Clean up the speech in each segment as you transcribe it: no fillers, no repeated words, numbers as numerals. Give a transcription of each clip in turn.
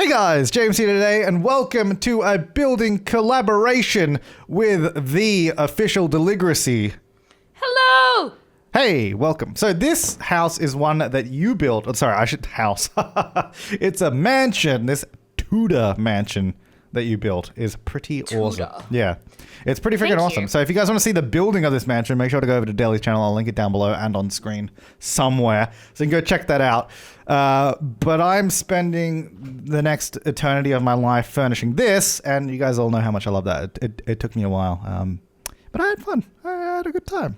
Hey guys, James here today, and welcome to a building collaboration with the official Deligracy. Hello! Hey, welcome. So this house is one that you built. Oh, sorry, I should house. It's a mansion. This Tudor mansion that you built is pretty awesome. Yeah, it's pretty freaking awesome. So if you guys want to see the building of this mansion, make sure to go over to Deli's channel. I'll link it down below and on screen somewhere, so you can go check that out. But I'm spending the next eternity of my life furnishing this, and you guys all know how much I love that. It took me a while, but I had fun. I had a good time.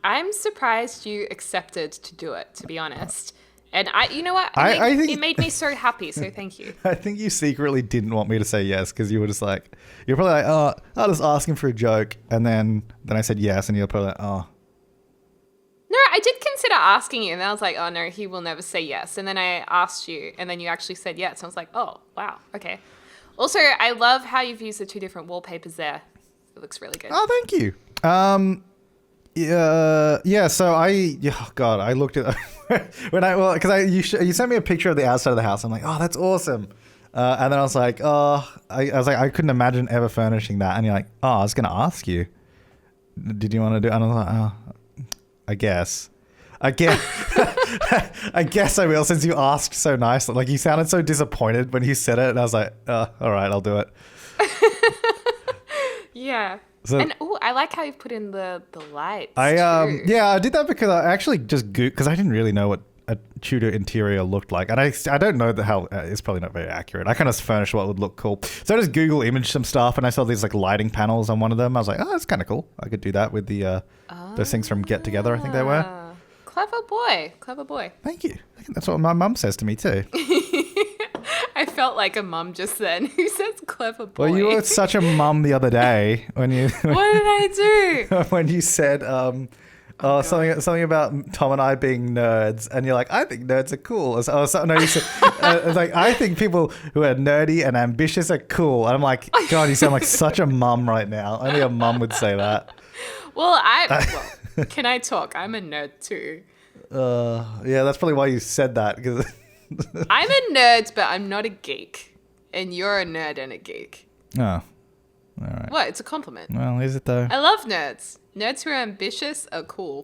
I'm surprised you accepted to do it, to be honest. And you know what? I think it made me so happy, so thank you. I think you secretly didn't want me to say yes because you were just like, you're probably like, oh, I'll just ask him for a joke. And then I said yes, and you're probably like, oh. No, I did consider asking you, and I was like, oh no, he will never say yes. And then I asked you, and then you actually said yes. And I was like, oh, wow, okay. Also, I love how you've used the two different wallpapers there. It looks really good. Oh, thank you. Yeah. So I looked at you sent me a picture of the outside of the house. I'm like, oh, that's awesome. And then I was like, I couldn't imagine ever furnishing that. And you're like, oh, I was gonna ask you, did you want to do? And I was like, oh, I guess, I guess I will, since you asked so nicely. Like, you sounded so disappointed when you said it, and I was like, all right, I'll do it. Yeah. So, and I like how you put in the lights. I did that because I actually just because I didn't really know what a Tudor interior looked like, and I don't know how it's probably not very accurate. I kind of furnished what would look cool, so I just Google imaged some stuff, and I saw these like lighting panels on one of them. I was like, oh, that's kind of cool. I could do that with the those things from Get Together, I think they were. Clever boy. Thank you. I think that's what my mum says to me too. I felt like a mum just then. Who says clever boy? Well, you were such a mum the other day when you. What did I do? When you said something about Tom and I being nerds, and you're like, I think nerds are cool. You said, like, I think people who are nerdy and ambitious are cool. And I'm like, God, you sound like such a mum right now. Only a mum would say that. Well, can I talk? I'm a nerd too. Yeah, that's probably why you said that, because. I'm a nerd, but I'm not a geek. And you're a nerd and a geek. Oh. All right. What? It's a compliment. Well, is it though? I love nerds. Nerds who are ambitious are cool.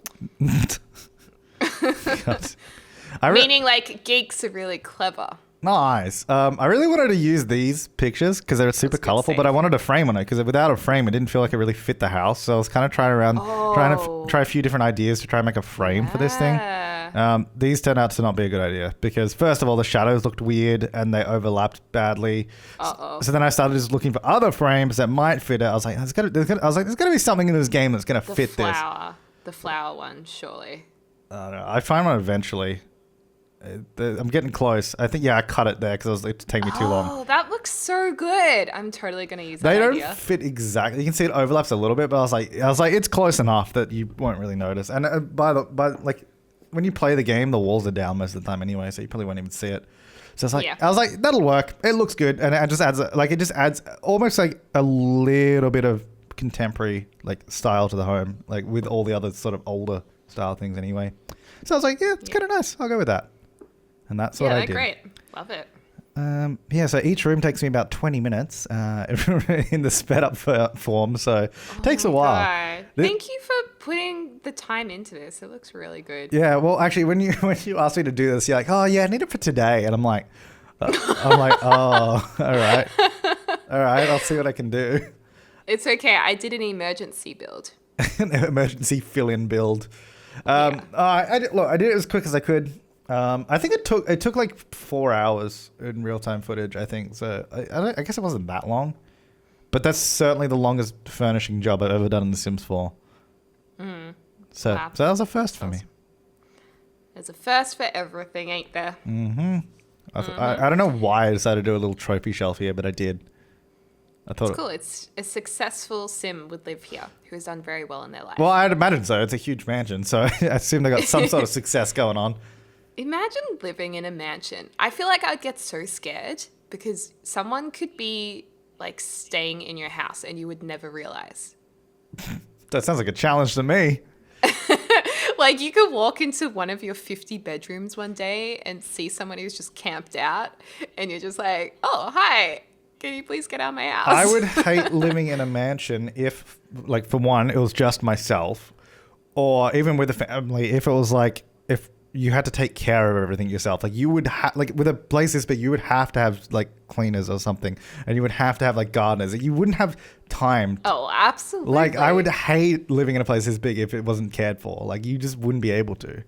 Meaning, like, geeks are really clever. Nice. I really wanted to use these pictures because they're super colorful, but I wanted a frame on it because without a frame, it didn't feel like it really fit the house. So I was kind of trying to try a few different ideas to try and make a frame for this thing. These turned out to not be a good idea because, first of all, the shadows looked weird and they overlapped badly. So then I started just looking for other frames that might fit it. I was like, there's got to be something in this game that's going to fit this. The flower one, surely. I don't know. I find one eventually. I'm getting close. I think, I cut it there because it take me too long. Oh, that looks so good. I'm totally going to use that idea. They don't fit exactly. You can see it overlaps a little bit, but I was like, it's close enough that you won't really notice. And by when you play the game, the walls are down most of the time anyway, so you probably won't even see it. So it's like, I was like, that'll work. It looks good, and it just adds almost like a little bit of contemporary like style to the home, like with all the other sort of older style things anyway. So I was like, it's kind of nice. I'll go with that. And that's what I did. Great. Love it. So each room takes me about 20 minutes in the sped up form, so it takes a while. God. Thank you for putting the time into this. It looks really good. Yeah, well, actually, when you asked me to do this, you're like, oh, yeah, I need it for today. And I'm like, oh, all right. All right, I'll see what I can do. It's okay. I did an emergency build. An emergency fill-in build. I did it as quick as I could. I think it took like 4 hours in real-time footage, I think. So I guess it wasn't that long. But that's certainly the longest furnishing job I've ever done in The Sims 4. So that was a first for me. There's a first for everything, ain't there? Mm-hmm. I don't know why I decided to do a little trophy shelf here, but I did. I thought it's cool. It's a successful sim would live here who has done very well in their life. Well, I'd imagine so. It's a huge mansion, so I assume they got some sort of success going on. Imagine living in a mansion. I feel like I'd get so scared because someone could be like staying in your house and you would never realize. That sounds like a challenge to me. Like you could walk into one of your 50 bedrooms one day and see someone who's just camped out and you're just like, oh, hi, can you please get out of my house? I would hate living in a mansion if, like, for one, it was just myself, or even with a family, if it was like, if you had to take care of everything yourself. Like you would have, like with a place this big, you would have to have like cleaners or something, and you would have to have like gardeners. You wouldn't have time. Oh, absolutely. Like I would hate living in a place this big if it wasn't cared for. Like you just wouldn't be able to.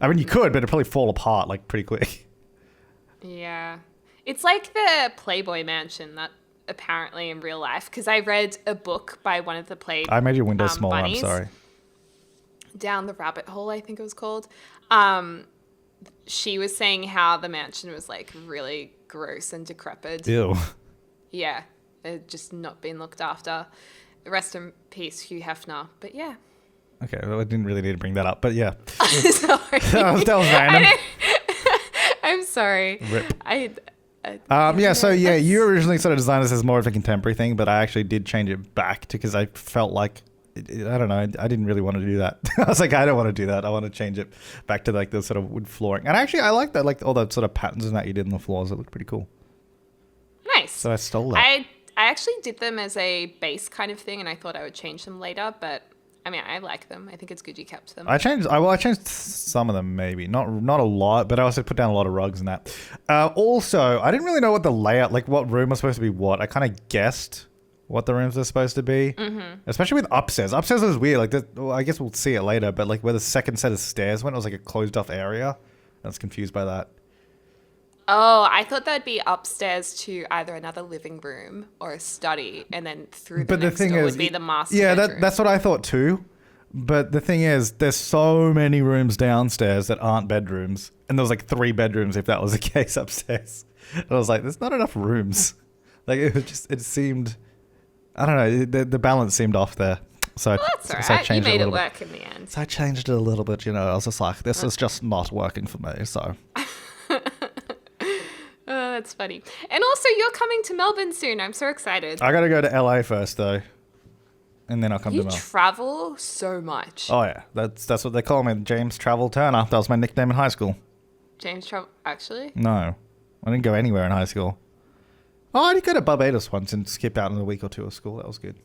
I mean, you could, but it'd probably fall apart like pretty quick. Yeah. It's like the Playboy mansion that apparently in real life, because I read a book by one of the I made your window smaller, bunnies. I'm sorry. Down the Rabbit Hole, I think it was called. She was saying how the mansion was like really gross and decrepit. Ew. Yeah, it just not been looked after. Rest in peace, Hugh Hefner. But yeah. Okay, well, I didn't really need to bring that up, but yeah. Sorry. that was random. I'm sorry. Rip. Yeah, so you originally sort of designed this as more of a contemporary thing, but I actually did change it back because I felt like, I don't know, I didn't really want to do that. I was like, I don't want to do that. I want to change it back to like the sort of wood flooring. And actually, I like that, like all the sort of patterns and that you did in the floors. It looked pretty cool. Nice. So I stole that. I actually did them as a base kind of thing, and I thought I would change them later, but I mean, I like them. I think it's good you kept them. I changed some of them, maybe not a lot, but I also put down a lot of rugs and that. Also, I didn't really know what the layout, like what room was supposed to be what. I kind of guessed what the rooms are supposed to be, especially with upstairs. Upstairs is weird. Like, well, I guess we'll see it later, but like where the second set of stairs went, it was like a closed off area. I was confused by that. Oh, I thought that'd be upstairs to either another living room or a study, and then through the next door would be the master bedroom. That's what I thought too. But the thing is, there's so many rooms downstairs that aren't bedrooms, and there was like 3 bedrooms if that was the case upstairs. And I was like, there's not enough rooms. Like it seemed, I don't know, the balance seemed off there. So, well, that's all right. So I changed you made it it work in the end. So I changed it a little bit. I was just like, this is just not working for me. So. Oh, that's funny. And also, you're coming to Melbourne soon. I'm so excited. I got to go to LA first, though. And then I'll come to Melbourne. You travel so much. Oh, yeah. That's what they call me. James Travel Turner. That was my nickname in high school. James Travel... Actually? No. I didn't go anywhere in high school. Oh, I did go to Barbados once and skip out in a week or two of school. That was good.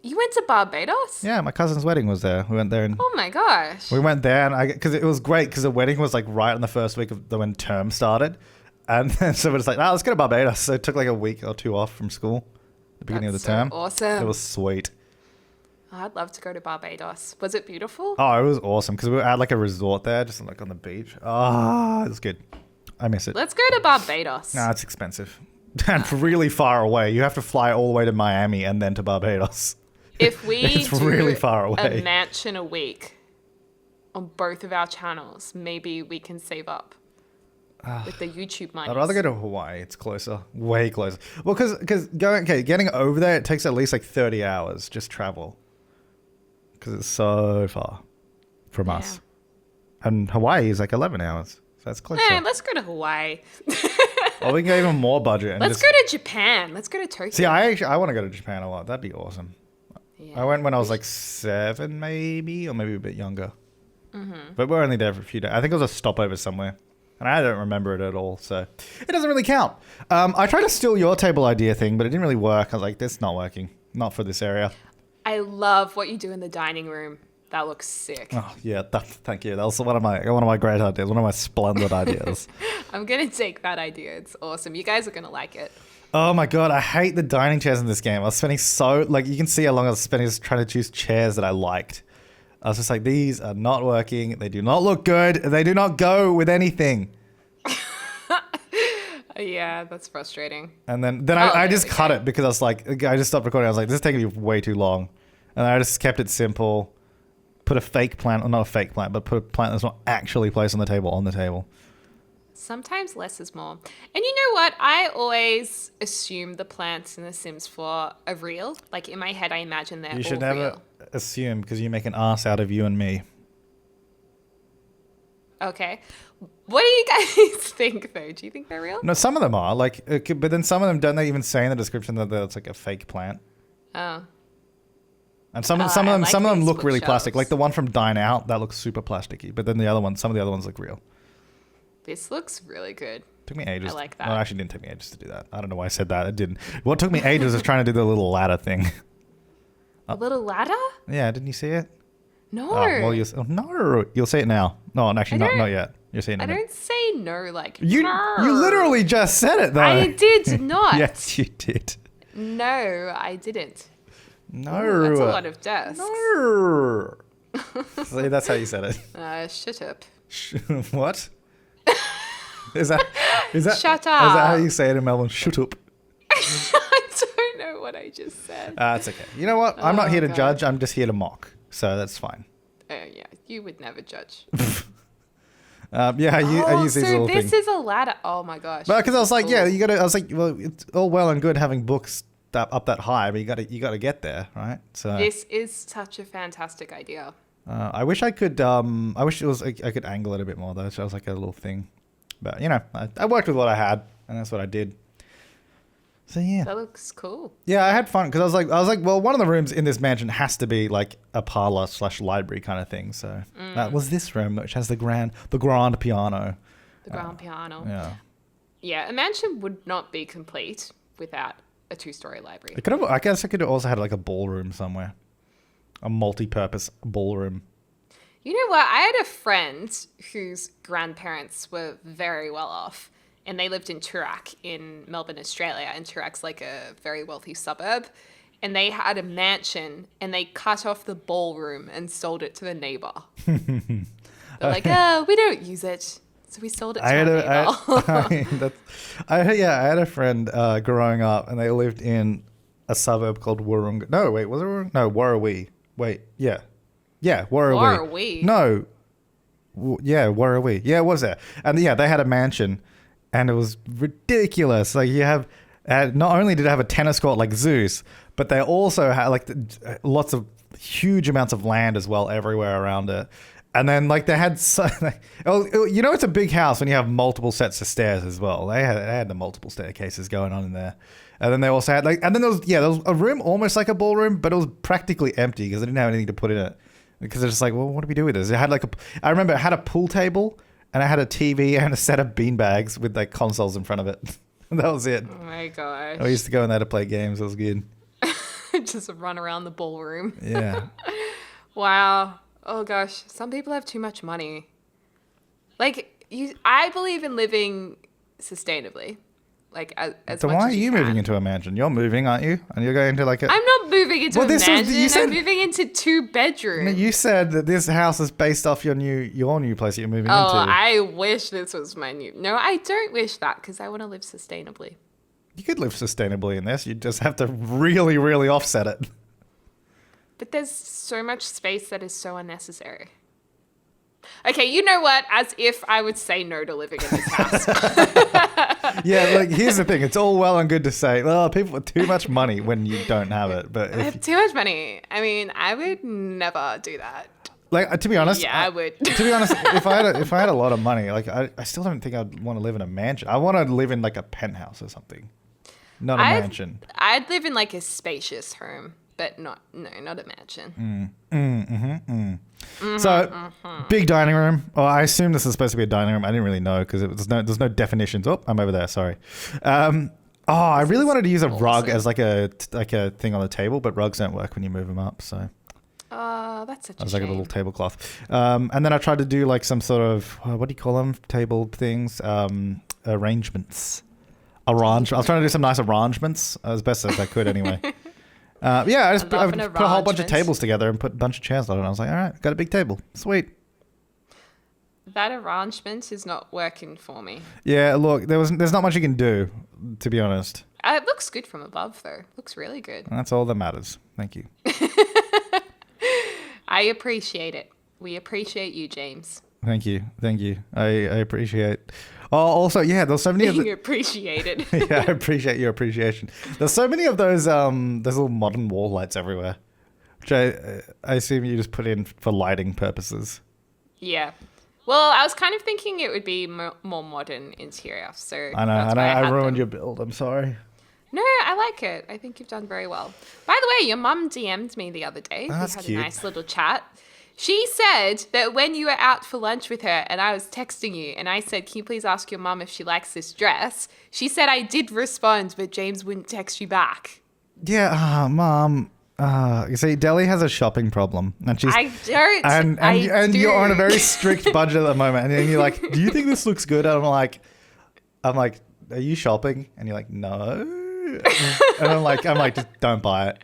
You went to Barbados? Yeah, my cousin's wedding was there. We went there and... Oh, my gosh. We went there and because it was great because the wedding was like right on the first week of when term started. And then so we're just like, let's go to Barbados. So it took like a week or 2 off from school at the beginning of the term. Awesome. It was sweet. Oh, I'd love to go to Barbados. Was it beautiful? Oh, it was awesome because we were at like a resort there, just like on the beach. Oh, it was good. I miss it. Let's go to Barbados. No, it's expensive. And really far away. You have to fly all the way to Miami and then to Barbados. If we it's do really far away. a mansion a week on both of our channels, maybe we can save up. With the YouTube money. I'd rather go to Hawaii. It's closer. Way closer. Well, because getting over there, it takes at least like 30 hours just travel. Because it's so far from us. And Hawaii is like 11 hours. So that's closer. Hey, let's go to Hawaii. Or we can go even more budget. And let's go to Japan. Let's go to Tokyo. See, I want to go to Japan a lot. That'd be awesome. Yeah. I went when I was like 7 maybe, or maybe a bit younger. But we're only there for a few days. I think it was a stopover somewhere. And I don't remember it at all, so it doesn't really count. I tried to steal your table idea thing, but it didn't really work. I was like, this is not working. Not for this area. I love what you do in the dining room. That looks sick. Oh, yeah. Thank you. That was one of my great ideas. One of my splendid ideas. I'm going to take that idea. It's awesome. You guys are going to like it. Oh, my God. I hate the dining chairs in this game. I was spending you can see how long I was spending just trying to choose chairs that I liked. I was just like, these are not working. They do not look good. They do not go with anything. Yeah, that's frustrating. And then I just cut it because I was like, I just stopped recording. I was like, this is taking me way too long. And I just kept it simple. Put a fake plant, or not a fake plant, but put a plant that's not actually placed on the table. Sometimes less is more. And you know what? I always assume the plants in The Sims 4 are real. Like in my head, I imagine they're all real. You should never assume because you make an ass out of you and me. Okay. What do you guys think, though? Do you think they're real? No, some of them are. But then some of them, don't they even say in the description that it's like a fake plant? Oh. And some of them look really plastic. Like the one from Dine Out, that looks super plasticky. But then some of the other ones look real. This looks really good. Took me ages. I like that. Well, it actually didn't take me ages to do that. I don't know why I said that. It didn't. What took me ages was trying to do the little ladder thing. A little ladder? Yeah, didn't you see it? No. Well, no, you'll see it now. No, actually, not yet. You'll see it. I don't say no like you. no. You literally just said it though. I did not. Yes, you did. No, I didn't. No. Ooh, that's a lot of desks. No. See, that's how you said it. Shut up. What? Is that? Shut up. Is that how you say it in Melbourne? Shut up. I don't know what I just said. It's okay. You know what? I'm not here to judge. I'm just here to mock. So that's fine. Oh yeah, you would never judge. I use these little things. So this is a ladder. Oh my gosh. But because I was like, cool. Yeah, you gotta. I was like, well, it's all well and good having books up that high, but you gotta get there, right? So this is such a fantastic idea. I wish I could. I wish it was. I could angle it a bit more though. So it was like a little thing. But I worked with what I had, and that's what I did. So yeah, that looks cool. Yeah, I had fun because I was like, well, one of the rooms in this mansion has to be like a parlor / library kind of thing. So that was this room, which has the grand piano. The grand piano. Yeah. Yeah, a mansion would not be complete without a 2-story library. I guess I could also had like a ballroom somewhere, a multi-purpose ballroom. You know what? I had a friend whose grandparents were very well off. And they lived in Toorak in Melbourne, Australia. And Toorak's like a very wealthy suburb. And they had a mansion and they cut off the ballroom and sold it to the neighbor. They're like, we don't use it. So we sold it to our neighbor. I had a friend growing up and they lived in a suburb called Warrunga. No, wait, was it Warrunga? No, Warrawee. Wait, yeah. Yeah, Warrawee. Warrawee? No. Yeah, Warrawee. Yeah, it was there. And yeah, they had a mansion. And it was ridiculous. Like not only did it have a tennis court like Zeus, but they also had like lots of huge amounts of land as well everywhere around it. And then like they had, it's a big house when you have multiple sets of stairs as well. They had the multiple staircases going on in there. And then they also had there was a room almost like a ballroom, but it was practically empty because they didn't have anything to put in it. Because they're just like, well, what do we do with this? It had I remember it had a pool table. And I had a TV and a set of beanbags with like consoles in front of it. That was it. Oh my gosh. I used to go in there to play games. It was good. Just run around the ballroom. Yeah. Wow. Oh gosh. Some people have too much money. I believe in living sustainably. Like as so much why as are you moving into a mansion? You're moving, aren't you? And you're going into like a... I'm not moving into a mansion. I'm moving into 2 bedrooms. You said that this house is based off your new place that you're moving into. Oh, I wish this was my new... No, I don't wish that because I want to live sustainably. You could live sustainably in this. You just have to really, really offset it. But there's so much space that is so unnecessary. Okay, you know what? As if I would say no to living in this house. Yeah, like here's the thing. It's all well and good to say, well, people with too much money when you don't have it. But I have too much money. I mean, I would never do that. Like to be honest, yeah, I would. To be honest, if I had a lot of money, like I still don't think I'd want to live in a mansion. I want to live in like a penthouse or something, not a mansion. I'd live in like a spacious home. But not a mansion. So, big dining room. Oh, I assume this is supposed to be a dining room. I didn't really know because there's no definitions. Oh, I'm over there. Sorry. I really wanted to use a rug as like a thing on the table, but rugs don't work when you move them up. So. That's such a shame. Like a little tablecloth. And then I tried to do like some sort of what do you call them? Table things. Arrangements. I was trying to do some nice arrangements as best as I could anyway. I put a whole bunch of tables together and put a bunch of chairs on it. And I was like, all right, got a big table. Sweet. That arrangement is not working for me. Yeah, look, there's not much you can do, to be honest. It looks good from above, though. Looks really good. And that's all that matters. Thank you. I appreciate it. We appreciate you, James. Thank you. I appreciate. Oh, also, yeah, there's so many of being appreciated. Yeah, I appreciate your appreciation. There's so many of those little modern wall lights everywhere, which I assume you just put in for lighting purposes. Yeah. Well, I was kind of thinking it would be more modern interior, so I know. I ruined your build. I'm sorry. No, I like it. I think you've done very well. By the way, your mum DM'd me the other day. Oh, that's we had cute. a nice little chat. She said that when you were out for lunch with her and I was texting you and I said, can you please ask your mum if she likes this dress? She said I did respond, but James wouldn't text you back. Yeah, Mom. You see, Deli has a shopping problem, and she's I don't. and do. you're on a very strict budget at the moment, and then you're like, "Do you think this looks good?" And I'm like, "Are you shopping?" And you're like, "No," and I'm like, "Just don't buy it."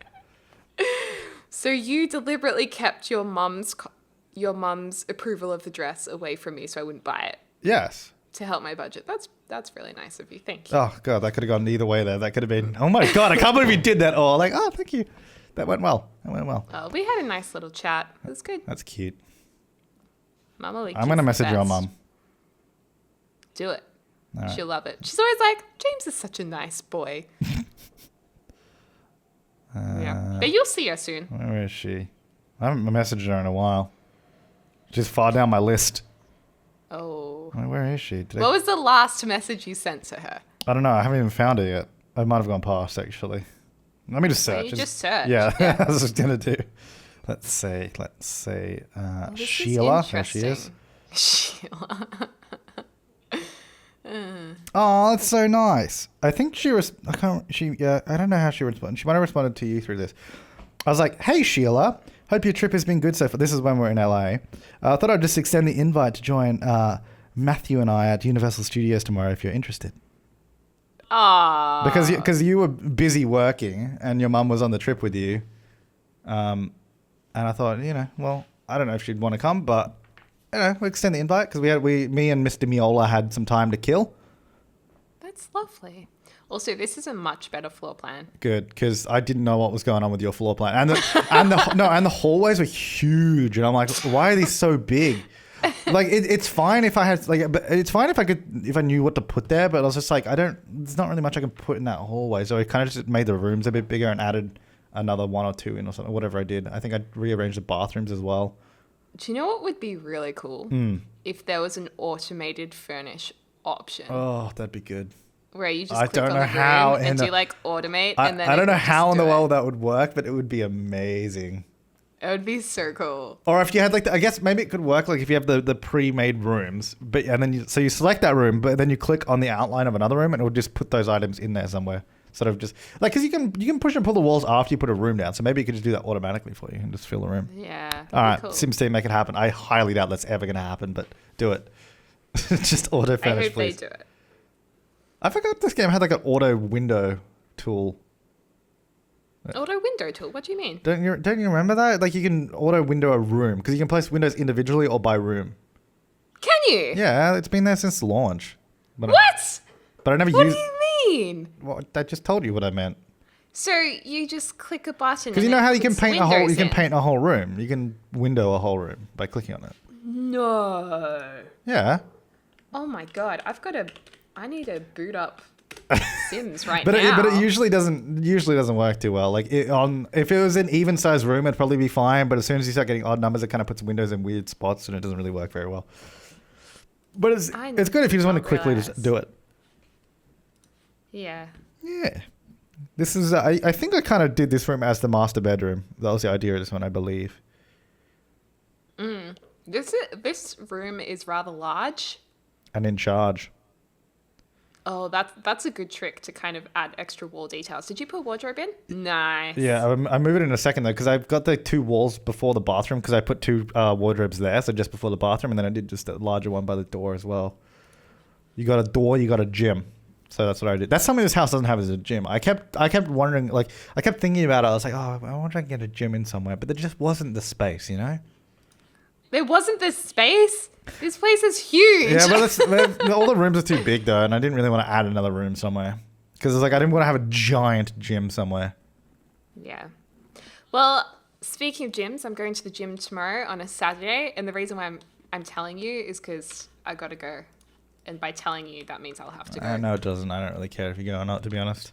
So you deliberately kept your mum's approval of the dress away from me, so I wouldn't buy it Yes. to help my budget. That's really nice of you. Thank you. Oh God, that could have gone either way there. That could have been. Oh my God, I can't believe you did that. Oh, like, oh, thank you. That went well. Oh, we had a nice little chat. It was good. That's cute. Mama Leak. I'm gonna message your mum. Do it. All right. She'll love it. She's always like, James is such a nice boy. Yeah. But you'll see her soon. Where is she? I haven't messaged her in a while. She's far down my list. Oh. Where is she? What was the last message you sent to her? I don't know. I haven't even found her yet. I might have gone past, actually. Let me just search. You just search. Yeah, that's what I was going to do. Let's see. Sheila. There she is. Sheila. Oh, that's so nice. I think I don't know how she responded. She might have responded to you through this. I was like, hey, Sheila. Hope your trip has been good so far. This is when we're in LA. I thought I'd just extend the invite to join Matthew and I at Universal Studios tomorrow if you're interested. Aww. Because you were busy working and your mum was on the trip with you. And I thought, well, I don't know if she'd want to come, but we'll extend the invite because me and Mr. Miola had some time to kill. That's lovely. Also, this is a much better floor plan. Good, because I didn't know what was going on with your floor plan, and the hallways were huge, and I'm like, why are these so big? Like it's fine if I had but it's fine if I knew what to put there, but I was just like, there's not really much I can put in that hallway, so I kind of just made the rooms a bit bigger and added another one or two in or something, whatever I did. I think I rearranged the bathrooms as well. Do you know what would be really cool? If there was an automated Furnish option. Oh, that'd be good. Where you just I click don't on know the how room and do like automate, and then I don't know how in the world it. that would work, but it would be amazing. It would be so cool. Or if you had I guess maybe it could work like if you have the pre-made rooms, and then you select that room, but then you click on the outline of another room, and it will just put those items in there somewhere. Sort of just like because you can push and pull the walls after you put a room down, so maybe you could just do that automatically for you and just fill the room. Yeah. All right, cool. Sims team, make it happen. I highly doubt that's ever gonna happen, but do it. Just auto furnish, I hope please. they do it. I forgot this game had like an auto window tool. Auto window tool. What do you mean? Don't you remember that? Like you can auto window a room because you can place windows individually or by room. Can you? Yeah, it's been there since launch. But What? But I never What used. do you mean? Well, I just told you what I meant. So you just click a button. Because you know how you can puts paint a whole. You windows can in? paint a whole room. You can window a whole room by clicking on it. No. Yeah. Oh my god! I need to boot up Sims right But now. but it usually doesn't work too well. Like if it was an even sized room, it'd probably be fine. But as soon as you start getting odd numbers, it kind of puts windows in weird spots, and it doesn't really work very well. But it's good if you just want to quickly just do it. Yeah. Yeah. This is I think I kind of did this room as the master bedroom. That was the idea of this one, I believe. This room is rather large. And in charge. Oh, that's a good trick to kind of add extra wall details. Did you put wardrobe in? Nice. Yeah, I'll move it in a second though, because I've got the two walls before the bathroom, because I put two wardrobes there, so just before the bathroom, and then I did just a larger one by the door as well. You got a door, you got a gym. So that's what I did. That's something this house doesn't have is a gym. I kept wondering, like, I kept thinking about it. I was like, oh, I wonder if I can get a gym in somewhere, but there just wasn't the space, you know? There wasn't this space. This place is huge. Yeah, but all the rooms are too big though, and I didn't really want to add another room somewhere because it's like I didn't want to have a giant gym somewhere. Yeah. Well, speaking of gyms, I'm going to the gym tomorrow on a Saturday, and the reason why I'm telling you is because I got to go. And by telling you, that means I'll have to go. No, it doesn't. I don't really care if you go or not, to be honest.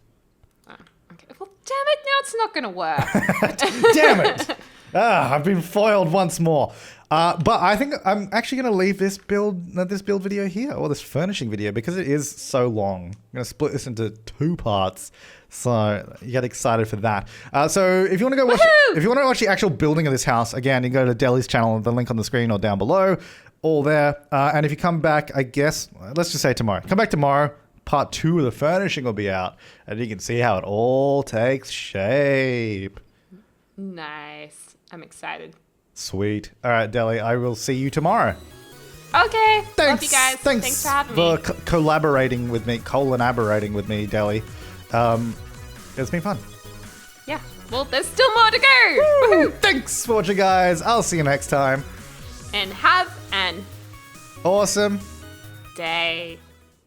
Oh, okay. Well, damn it, now it's not going to work. Damn it! I've been foiled once more. But I think I'm actually going to leave this build video here, or this furnishing video, because it is so long. I'm going to split this into 2 parts, so you get excited for that. So if you want to go watch, if you want to watch the actual building of this house, again, you can go to Deli's channel, the link on the screen or down below, all there. And if you come back, I guess, let's just say tomorrow. Come back tomorrow. Part 2 of the furnishing will be out, and you can see how it all takes shape. Nice. I'm excited. Sweet. All right, Deli, I will see you tomorrow. Okay. Thanks. Love you guys. Thanks for having me. Collaborating with me, with me, Deli. It's been fun. Yeah. Well, there's still more to go. Woo! Thanks for watching, guys. I'll see you next time. And have an awesome day.